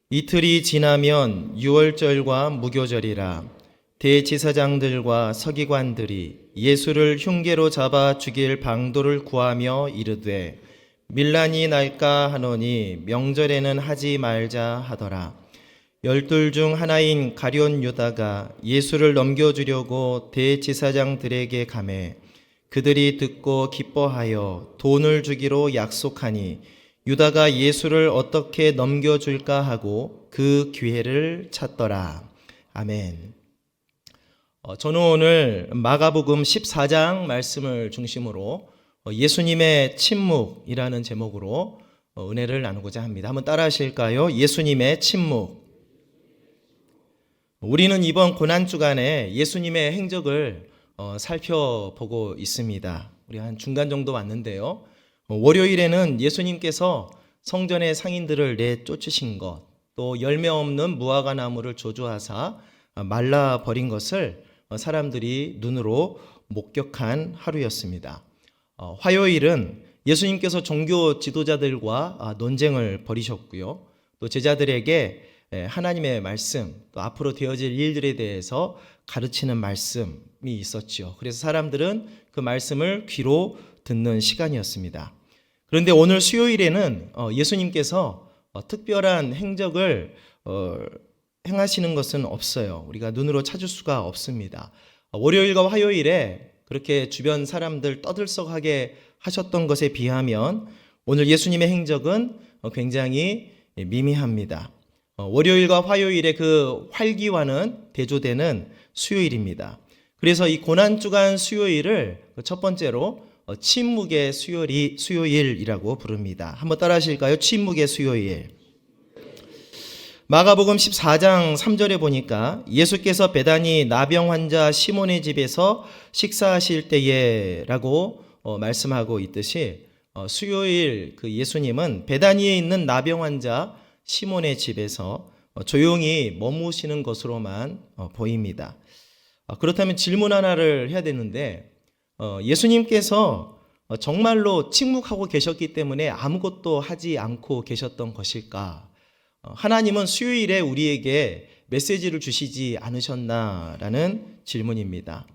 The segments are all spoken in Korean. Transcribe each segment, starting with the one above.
이틀이 지나면 유월절과 무교절이라 대제사장들과 서기관들이 예수를 흉계로 잡아 죽일 방도를 구하며 이르되 밀란이 날까 하노니 명절에는 하지 말자 하더라. 열둘 중 하나인 가룟 유다가 예수를 넘겨주려고 대제사장들에게 가매 그들이 듣고 기뻐하여 돈을 주기로 약속하니 유다가 예수를 어떻게 넘겨줄까 하고 그 기회를 찾더라. 아멘. 저는 오늘 마가복음 14장 말씀을 중심으로 예수님의 침묵이라는 제목으로 은혜를 나누고자 합니다. 한번 따라 하실까요? 예수님의 침묵. 우리는 이번 고난주간에 예수님의 행적을 살펴보고 있습니다. 우리 한 중간 정도 왔는데요. 월요일에는 예수님께서 성전의 상인들을 내쫓으신 것, 또 열매 없는 무화과 나무를 저주하사 말라버린 것을 사람들이 눈으로 목격한 하루였습니다. 화요일은 예수님께서 종교 지도자들과 논쟁을 벌이셨고요. 또 제자들에게 하나님의 말씀, 또 앞으로 되어질 일들에 대해서 가르치는 말씀이 있었죠. 그래서 사람들은 그 말씀을 귀로 듣는 시간이었습니다. 그런데 오늘 수요일에는 예수님께서 특별한 행적을 행하시는 것은 없어요. 우리가 눈으로 찾을 수가 없습니다. 월요일과 화요일에 그렇게 주변 사람들 떠들썩하게 하셨던 것에 비하면 오늘 예수님의 행적은 굉장히 미미합니다. 월요일과 화요일의 그 활기와는 대조되는 수요일입니다. 그래서 이 고난주간 수요일을 첫 번째로 침묵의 수요일이라고 부릅니다. 한번 따라 하실까요? 침묵의 수요일. 마가복음 14장 3절에 보니까 예수께서 베다니 나병 환자 시몬의 집에서 식사하실 때에 라고 말씀하고 있듯이 수요일 그 예수님은 베다니에 있는 나병 환자 시몬의 집에서 조용히 머무시는 것으로만 보입니다. 그렇다면 질문 하나를 해야 되는데 예수님께서 정말로 침묵하고 계셨기 때문에 아무것도 하지 않고 계셨던 것일까? 하나님은 수요일에 우리에게 메시지를 주시지 않으셨나라는 질문입니다.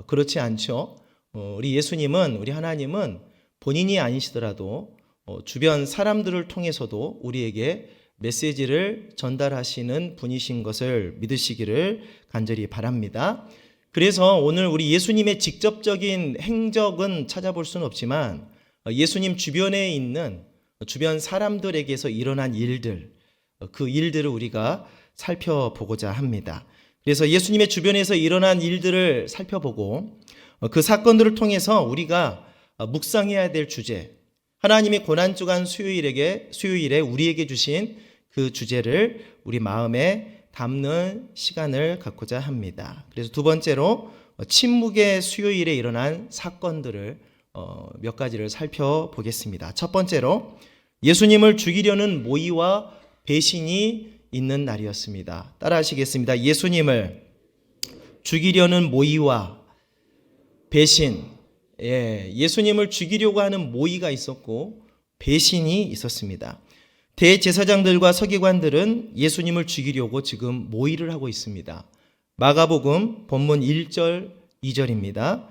그렇지 않죠. 우리 예수님은, 우리 하나님은 본인이 아니시더라도 주변 사람들을 통해서도 우리에게 메시지를 전달하시는 분이신 것을 믿으시기를 간절히 바랍니다. 그래서 오늘 우리 예수님의 직접적인 행적은 찾아볼 수는 없지만 예수님 주변에 있는 주변 사람들에게서 일어난 일들, 그 일들을 우리가 살펴보고자 합니다. 그래서 예수님의 주변에서 일어난 일들을 살펴보고 그 사건들을 통해서 우리가 묵상해야 될 주제, 하나님이 고난주간 수요일에 우리에게 주신 그 주제를 우리 마음에 담는 시간을 갖고자 합니다. 그래서 두 번째로 침묵의 수요일에 일어난 사건들을 몇 가지를 살펴보겠습니다. 첫 번째로 예수님을 죽이려는 모의와 배신이 있는 날이었습니다. 따라 하시겠습니다. 예수님을 죽이려는 모의와 배신. 예수님을 죽이려고 하는 모의가 있었고 배신이 있었습니다. 대제사장들과 서기관들은 예수님을 죽이려고 지금 모의를 하고 있습니다. 마가복음 본문 1절 2절입니다.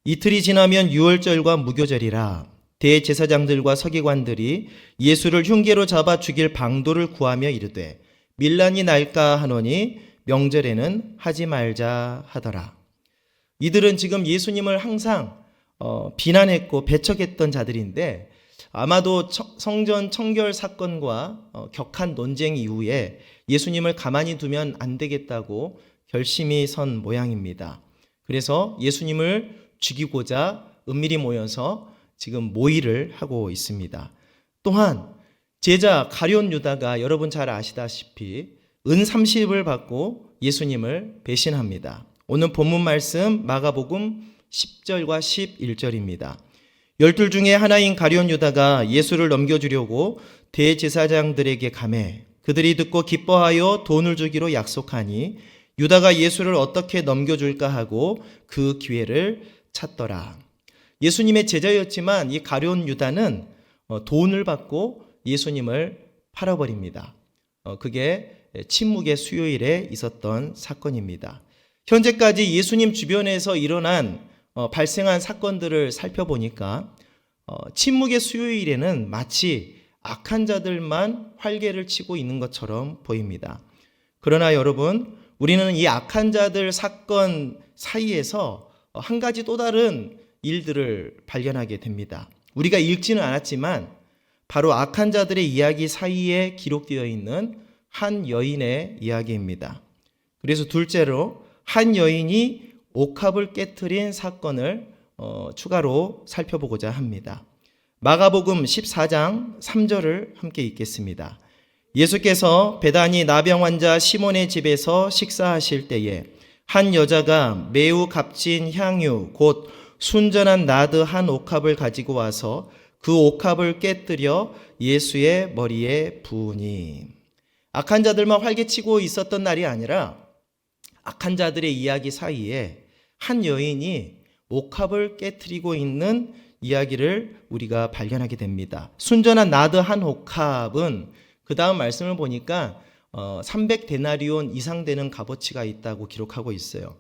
이틀이 지나면 유월절과 무교절이라 대제사장들과 서기관들이 예수를 흉계로 잡아 죽일 방도를 구하며 이르되 밀란이 날까 하노니 명절에는 하지 말자 하더라. 이들은 지금 예수님을 항상 비난했고 배척했던 자들인데 아마도 성전 청결 사건과 격한 논쟁 이후에 예수님을 가만히 두면 안 되겠다고 결심이 선 모양입니다. 그래서 예수님을 죽이고자 은밀히 모여서 지금 모의를 하고 있습니다. 또한 제자 가룟 유다가 여러분 잘 아시다시피 은 30을 받고 예수님을 배신합니다. 오늘 본문 말씀 마가복음 10절과 11절입니다. 열둘 중에 하나인 가룟 유다가 예수를 넘겨주려고 대제사장들에게 가매 그들이 듣고 기뻐하여 돈을 주기로 약속하니 유다가 예수를 어떻게 넘겨줄까 하고 그 기회를 찾더라. 예수님의 제자였지만 이 가룟 유다는 돈을 받고 예수님을 팔아버립니다. 그게 침묵의 수요일에 있었던 사건입니다. 현재까지 예수님 주변에서 일어난 발생한 사건들을 살펴보니까 침묵의 수요일에는 마치 악한 자들만 활개를 치고 있는 것처럼 보입니다. 그러나 여러분, 우리는 이 악한 자들 사건 사이에서 한 가지 또 다른 일들을 발견하게 됩니다. 우리가 읽지는 않았지만 바로 악한 자들의 이야기 사이에 기록되어 있는 한 여인의 이야기입니다. 그래서 둘째로 한 여인이 옥합을 깨트린 사건을 추가로 살펴보고자 합니다. 마가복음 14장 3절을 함께 읽겠습니다. 예수께서 베다니 나병 환자 시몬의 집에서 식사하실 때에 한 여자가 매우 값진 향유 곧 순전한 나드 한 옥합을 가지고 와서 그 옥합을 깨뜨려 예수의 머리에 부으니. 악한 자들만 활개치고 있었던 날이 아니라 악한 자들의 이야기 사이에 한 여인이 옥합을 깨뜨리고 있는 이야기를 우리가 발견하게 됩니다. 순전한 나드 한 옥합은 그 다음 말씀을 보니까 300데나리온 이상 되는 값어치가 있다고 기록하고 있어요.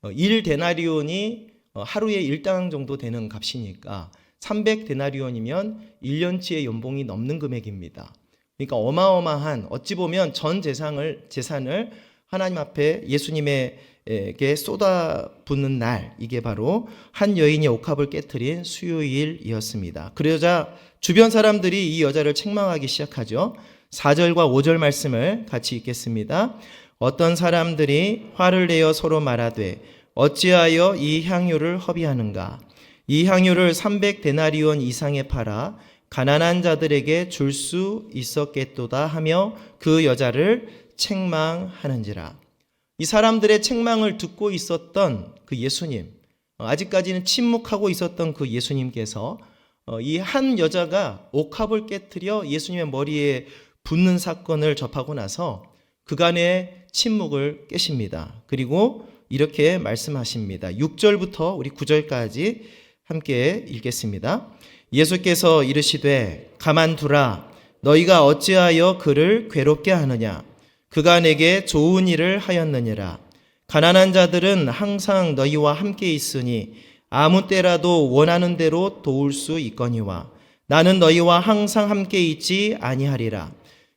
1데나리온이 하루에 1당 정도 되는 값이니까 300데나리온이면 1년치의 연봉이 넘는 금액입니다. 그러니까 어마어마한, 어찌 보면 전 재산을 하나님 앞에 예수님에게 쏟아붓는 날, 이게 바로 한 여인이 옥합을 깨트린 수요일이었습니다. 그러자 주변 사람들이 이 여자를 책망하기 시작하죠. 4절과 5절 말씀을 같이 읽겠습니다. 어떤 사람들이 화를 내어 서로 말하되 어찌하여 이 향유를 허비하는가? 이 향유를 300데나리온 이상에 팔아 가난한 자들에게 줄 수 있었겠도다 하며 그 여자를 책망하는지라. 이 사람들의 책망을 듣고 있었던 그 예수님, 아직까지는 침묵하고 있었던 그 예수님께서 이 한 여자가 옥합을 깨트려 예수님의 머리에 붓는 사건을 접하고 나서 그간의 침묵을 깨십니다. 그리고 이렇게 말씀하십니다. 6절부터 우리 9절까지 함께 읽겠습니다. 예수께서 이르시되 가만두라. 너희가 어찌하여 그를 괴롭게 하느냐? 그가 내게 좋은 일을 하였느니라. 가난한 자들은 항상 너희와 함께 있으니 아무 때라도 원하는 대로 도울 수 있거니와 나는 너희와 항상 함께 있지 아니하리라.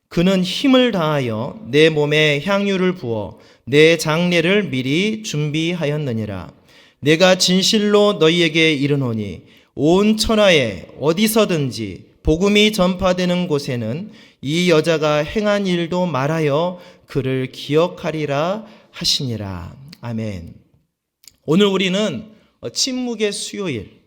그는 힘을 다하여 내 몸에 향유를 부어 내 장례를 미리 준비하였느니라. 내가 진실로 너희에게 이르노니 온 천하에 어디서든지 복음이 전파되는 곳에는 이 여자가 행한 일도 말하여 그를 기억하리라 하시니라. 아멘. 오늘 우리는 침묵의 수요일,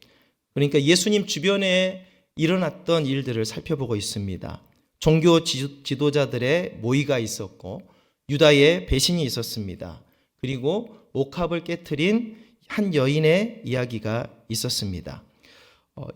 그러니까 예수님 주변에 일어났던 일들을 살펴보고 있습니다. 종교 지도자들의 모의가 있었고 유다의 배신이 있었습니다. 그리고 옥합을 깨트린 한 여인의 이야기가 있었습니다.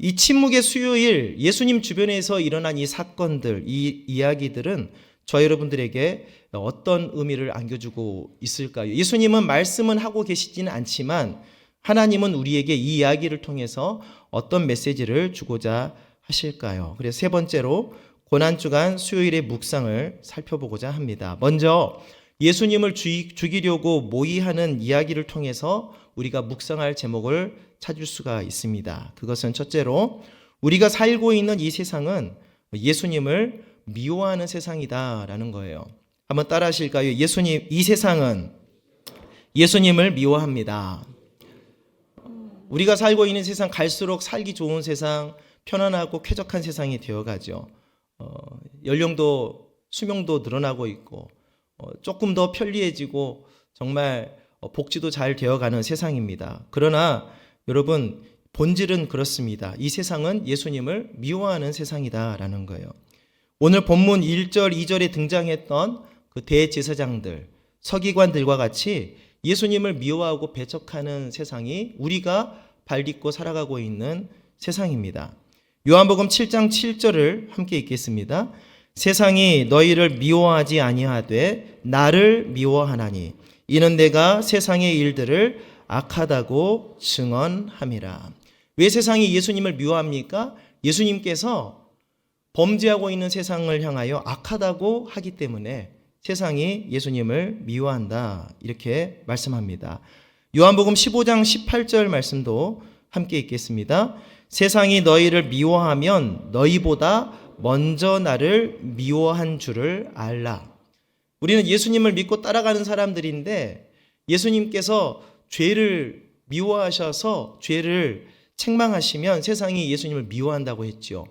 이 침묵의 수요일, 예수님 주변에서 일어난 이 사건들, 이 이야기들은 저 여러분들에게 어떤 의미를 안겨주고 있을까요? 예수님은 말씀은 하고 계시지는 않지만 하나님은 우리에게 이 이야기를 통해서 어떤 메시지를 주고자 하실까요? 그래서 세 번째로 고난주간 수요일의 묵상을 살펴보고자 합니다. 먼저 예수님을 죽이려고 모의하는 이야기를 통해서 우리가 묵상할 제목을 찾을 수가 있습니다. 그것은 첫째로 우리가 살고 있는 이 세상은 예수님을 미워하는 세상이다라는 거예요. 한번 따라 하실까요? 이 세상은 예수님을 미워합니다. 우리가 살고 있는 세상, 갈수록 살기 좋은 세상, 편안하고 쾌적한 세상이 되어가죠. 연령도 수명도 늘어나고 있고 조금 더 편리해지고 정말 복지도 잘 되어가는 세상입니다. 그러나 여러분, 본질은 그렇습니다. 이 세상은 예수님을 미워하는 세상이다라는 거예요. 오늘 본문 1절, 2절에 등장했던 그 대제사장들, 서기관들과 같이 예수님을 미워하고 배척하는 세상이 우리가 발딛고 살아가고 있는 세상입니다. 요한복음 7장 7절을 함께 읽겠습니다. 세상이 너희를 미워하지 아니하되 나를 미워하나니 이는 내가 세상의 일들을 악하다고 증언함이라. 왜 세상이 예수님을 미워합니까? 예수님께서 범죄하고 있는 세상을 향하여 악하다고 하기 때문에 세상이 예수님을 미워한다, 이렇게 말씀합니다. 요한복음 15장 18절 말씀도 함께 읽겠습니다. 세상이 너희를 미워하면 너희보다 먼저 나를 미워한 줄을 알라. 우리는 예수님을 믿고 따라가는 사람들인데 예수님께서 죄를 미워하셔서 죄를 책망하시면 세상이 예수님을 미워한다고 했죠.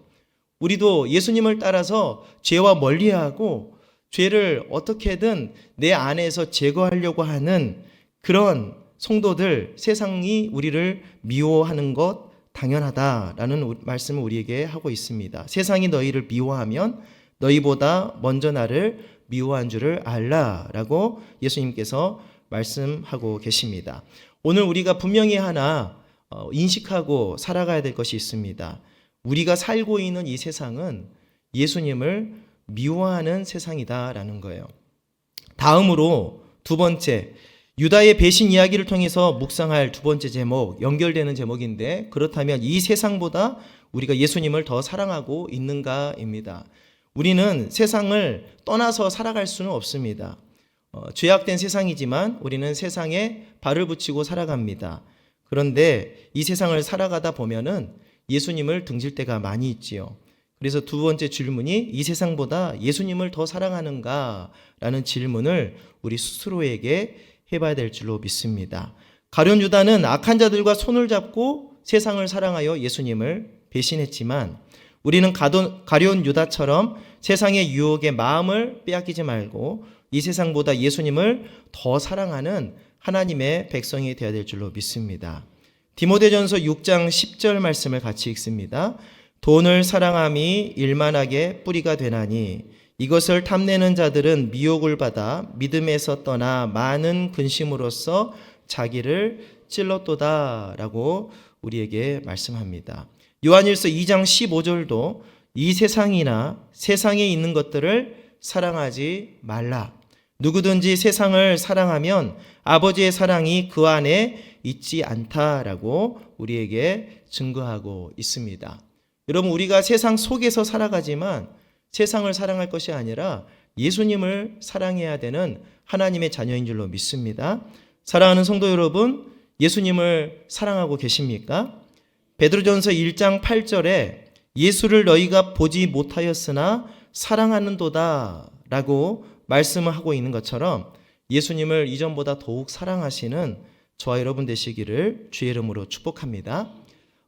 우리도 예수님을 따라서 죄와 멀리하고 죄를 어떻게든 내 안에서 제거하려고 하는 그런 성도들, 세상이 우리를 미워하는 것 당연하다라는 말씀을 우리에게 하고 있습니다. 세상이 너희를 미워하면 너희보다 먼저 나를 미워한 줄을 알라라고 예수님께서 말씀하고 계십니다. 오늘 우리가 분명히 하나 인식하고 살아가야 될 것이 있습니다. 우리가 살고 있는 이 세상은 예수님을 미워하는 세상이다라는 거예요. 다음으로 두 번째, 유다의 배신 이야기를 통해서 묵상할 두 번째 제목, 연결되는 제목인데, 그렇다면 이 세상보다 우리가 예수님을 더 사랑하고 있는가입니다. 우리는 세상을 떠나서 살아갈 수는 없습니다. 죄악된 세상이지만 우리는 세상에 발을 붙이고 살아갑니다. 그런데 이 세상을 살아가다 보면은 예수님을 등질 때가 많이 있지요. 그래서 두 번째 질문이 이 세상보다 예수님을 더 사랑하는가라는 질문을 우리 스스로에게 해봐야 될 줄로 믿습니다. 가룟 유다는 악한 자들과 손을 잡고 세상을 사랑하여 예수님을 배신했지만 우리는 가룟 유다처럼 세상의 유혹에 마음을 빼앗기지 말고 이 세상보다 예수님을 더 사랑하는 하나님의 백성이 되어야 될 줄로 믿습니다. 디모데전서 6장 10절 말씀을 같이 읽습니다. 돈을 사랑함이 일만하게 뿌리가 되나니 이것을 탐내는 자들은 미혹을 받아 믿음에서 떠나 많은 근심으로써 자기를 찔렀도다라고 우리에게 말씀합니다. 요한일서 2장 15절도 이 세상이나 세상에 있는 것들을 사랑하지 말라. 누구든지 세상을 사랑하면 아버지의 사랑이 그 안에 있지 않다라고 우리에게 증거하고 있습니다. 여러분, 우리가 세상 속에서 살아가지만 세상을 사랑할 것이 아니라 예수님을 사랑해야 되는 하나님의 자녀인 줄로 믿습니다. 사랑하는 성도 여러분, 예수님을 사랑하고 계십니까? 베드로전서 1장 8절에 예수를 너희가 보지 못하였으나 사랑하는도다 라고 말씀을 하고 있는 것처럼 예수님을 이전보다 더욱 사랑하시는 저와 여러분 되시기를 주의 이름으로 축복합니다.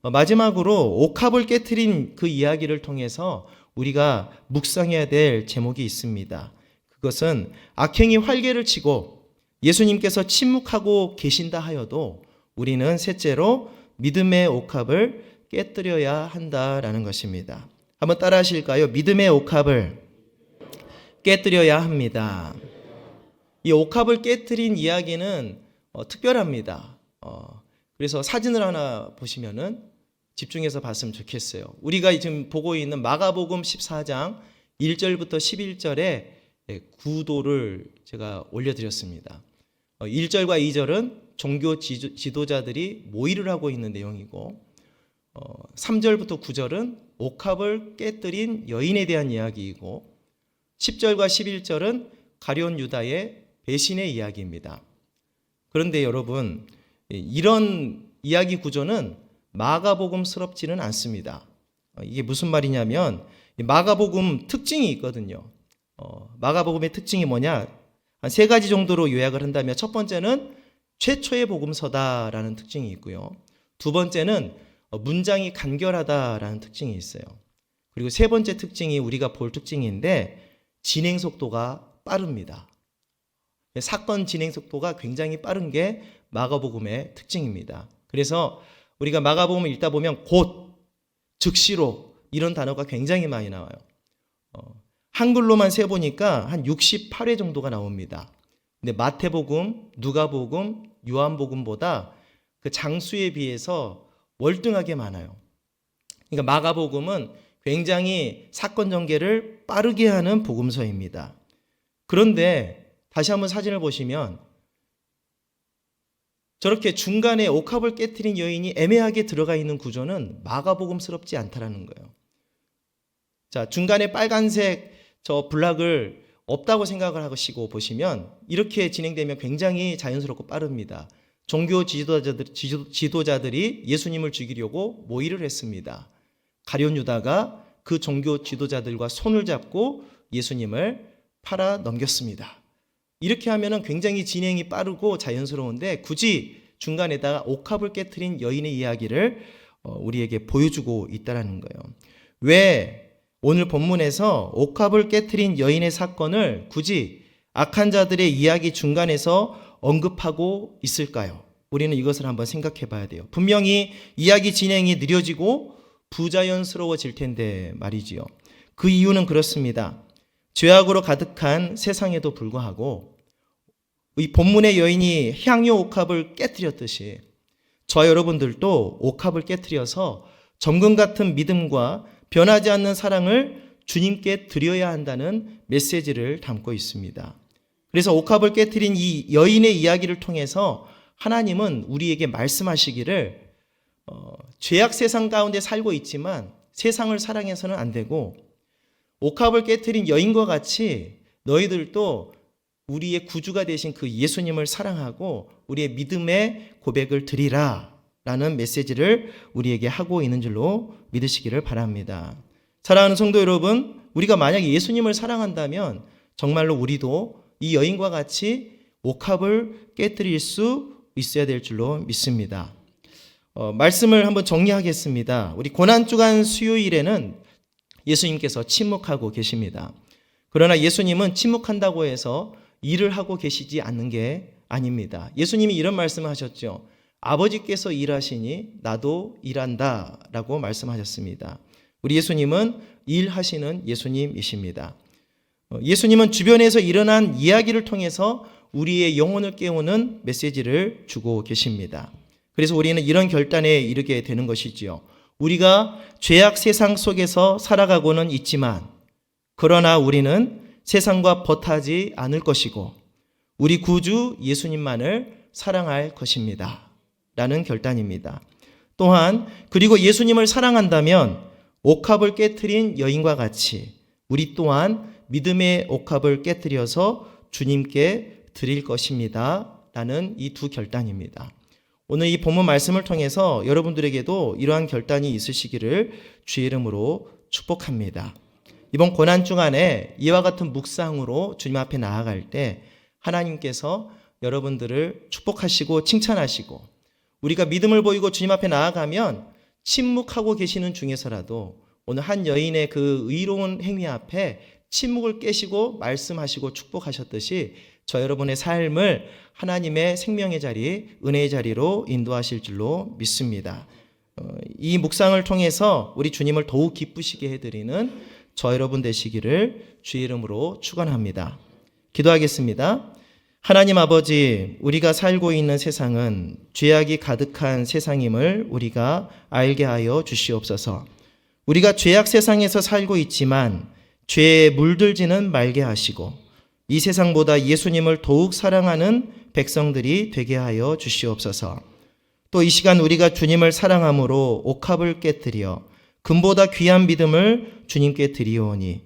마지막으로 옥합을 깨트린 그 이야기를 통해서 우리가 묵상해야 될 제목이 있습니다. 그것은 악행이 활개를 치고 예수님께서 침묵하고 계신다 하여도 우리는 셋째로 믿음의 옥합을 깨뜨려야 한다라는 것입니다. 한번 따라 하실까요? 믿음의 옥합을 깨뜨려야 합니다. 이 옥합을 깨뜨린 이야기는 특별합니다. 그래서 사진을 하나 보시면은 집중해서 봤으면 좋겠어요. 우리가 지금 보고 있는 마가복음 14장 1절부터 11절에 구도를 제가 올려드렸습니다. 1절과 2절은 종교 지도자들이 모의를 하고 있는 내용이고 3절부터 9절은 옥합을 깨뜨린 여인에 대한 이야기이고 10절과 11절은 가룟 유다의 배신의 이야기입니다. 그런데 여러분, 이런 이야기 구조는 마가복음스럽지는 않습니다. 이게 무슨 말이냐면 마가복음 특징이 있거든요. 마가복음의 특징이 뭐냐? 한 세 가지 정도로 요약을 한다면 첫 번째는 최초의 복음서다라는 특징이 있고요. 두 번째는 문장이 간결하다라는 특징이 있어요. 그리고 세 번째 특징이 우리가 볼 특징인데 진행 속도가 빠릅니다. 사건 진행 속도가 굉장히 빠른 게 마가복음의 특징입니다. 그래서 우리가 마가복음을 읽다 보면 곧, 즉시로 이런 단어가 굉장히 많이 나와요. 한글로만 세보니까 한 68회 정도가 나옵니다. 근데 마태복음, 누가복음, 요한복음보다 그 장수에 비해서 월등하게 많아요. 그러니까 마가복음은 굉장히 사건 전개를 빠르게 하는 복음서입니다. 그런데 다시 한번 사진을 보시면 저렇게 중간에 옥합을 깨트린 여인이 애매하게 들어가 있는 구조는 마가복음스럽지 않다라는 거예요. 자, 중간에 빨간색 저 블락을 없다고 생각을 하시고 보시면 이렇게 진행되면 굉장히 자연스럽고 빠릅니다. 종교 지도자들이 예수님을 죽이려고 모의를 했습니다. 가룟 유다가 그 종교 지도자들과 손을 잡고 예수님을 팔아 넘겼습니다. 이렇게 하면은 굉장히 진행이 빠르고 자연스러운데 굳이 중간에다가 옥합을 깨트린 여인의 이야기를 우리에게 보여주고 있다라는 거예요. 왜 오늘 본문에서 옥합을 깨트린 여인의 사건을 굳이 악한 자들의 이야기 중간에서 언급하고 있을까요? 우리는 이것을 한번 생각해 봐야 돼요. 분명히 이야기 진행이 느려지고 부자연스러워질 텐데 말이지요. 그 이유는 그렇습니다. 죄악으로 가득한 세상에도 불구하고 이 본문의 여인이 향유 옥합을 깨트렸듯이 저 여러분들도 옥합을 깨트려서 정금 같은 믿음과 변하지 않는 사랑을 주님께 드려야 한다는 메시지를 담고 있습니다. 그래서 옥합을 깨트린 이 여인의 이야기를 통해서 하나님은 우리에게 말씀하시기를 죄악 세상 가운데 살고 있지만 세상을 사랑해서는 안 되고 옥합을 깨트린 여인과 같이 너희들도 우리의 구주가 되신 그 예수님을 사랑하고 우리의 믿음의 고백을 드리라 라는 메시지를 우리에게 하고 있는 줄로 믿으시기를 바랍니다. 사랑하는 성도 여러분, 우리가 만약에 예수님을 사랑한다면 정말로 우리도 이 여인과 같이 옥합을 깨뜨릴 수 있어야 될 줄로 믿습니다. 말씀을 한번 정리하겠습니다. 우리 고난주간 수요일에는 예수님께서 침묵하고 계십니다. 그러나 예수님은 침묵한다고 해서 일을 하고 계시지 않는 게 아닙니다. 예수님이 이런 말씀을 하셨죠. 아버지께서 일하시니 나도 일한다 라고 말씀하셨습니다. 우리 예수님은 일하시는 예수님이십니다. 예수님은 주변에서 일어난 이야기를 통해서 우리의 영혼을 깨우는 메시지를 주고 계십니다. 그래서 우리는 이런 결단에 이르게 되는 것이지요. 우리가 죄악 세상 속에서 살아가고는 있지만 그러나 우리는 세상과 벗하지 않을 것이고 우리 구주 예수님만을 사랑할 것입니다. 라는 결단입니다. 또한 그리고 예수님을 사랑한다면 옥합을 깨트린 여인과 같이 우리 또한 믿음의 옥합을 깨트려서 주님께 드릴 것입니다. 라는 이 두 결단입니다. 오늘 이 본문 말씀을 통해서 여러분들에게도 이러한 결단이 있으시기를 주의 이름으로 축복합니다. 이번 고난주간에 이와 같은 묵상으로 주님 앞에 나아갈 때 하나님께서 여러분들을 축복하시고 칭찬하시고 우리가 믿음을 보이고 주님 앞에 나아가면 침묵하고 계시는 중에서라도 오늘 한 여인의 그 의로운 행위 앞에 침묵을 깨시고 말씀하시고 축복하셨듯이 저 여러분의 삶을 하나님의 생명의 자리, 은혜의 자리로 인도하실 줄로 믿습니다. 이 묵상을 통해서 우리 주님을 더욱 기쁘시게 해드리는 저 여러분 되시기를 주의 이름으로 축원합니다. 기도하겠습니다. 하나님 아버지, 우리가 살고 있는 세상은 죄악이 가득한 세상임을 우리가 알게 하여 주시옵소서. 우리가 죄악 세상에서 살고 있지만 죄에 물들지는 말게 하시고 이 세상보다 예수님을 더욱 사랑하는 백성들이 되게 하여 주시옵소서. 또 이 시간 우리가 주님을 사랑함으로 옥합을 깨뜨려 금보다 귀한 믿음을 주님께 드리오니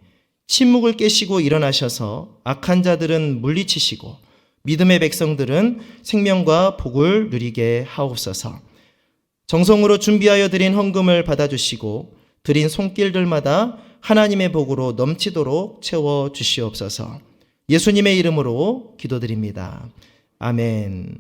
침묵을 깨시고 일어나셔서 악한 자들은 물리치시고 믿음의 백성들은 생명과 복을 누리게 하옵소서. 정성으로 준비하여 드린 헌금을 받아주시고 드린 손길들마다 하나님의 복으로 넘치도록 채워 주시옵소서. 예수님의 이름으로 기도드립니다. 아멘.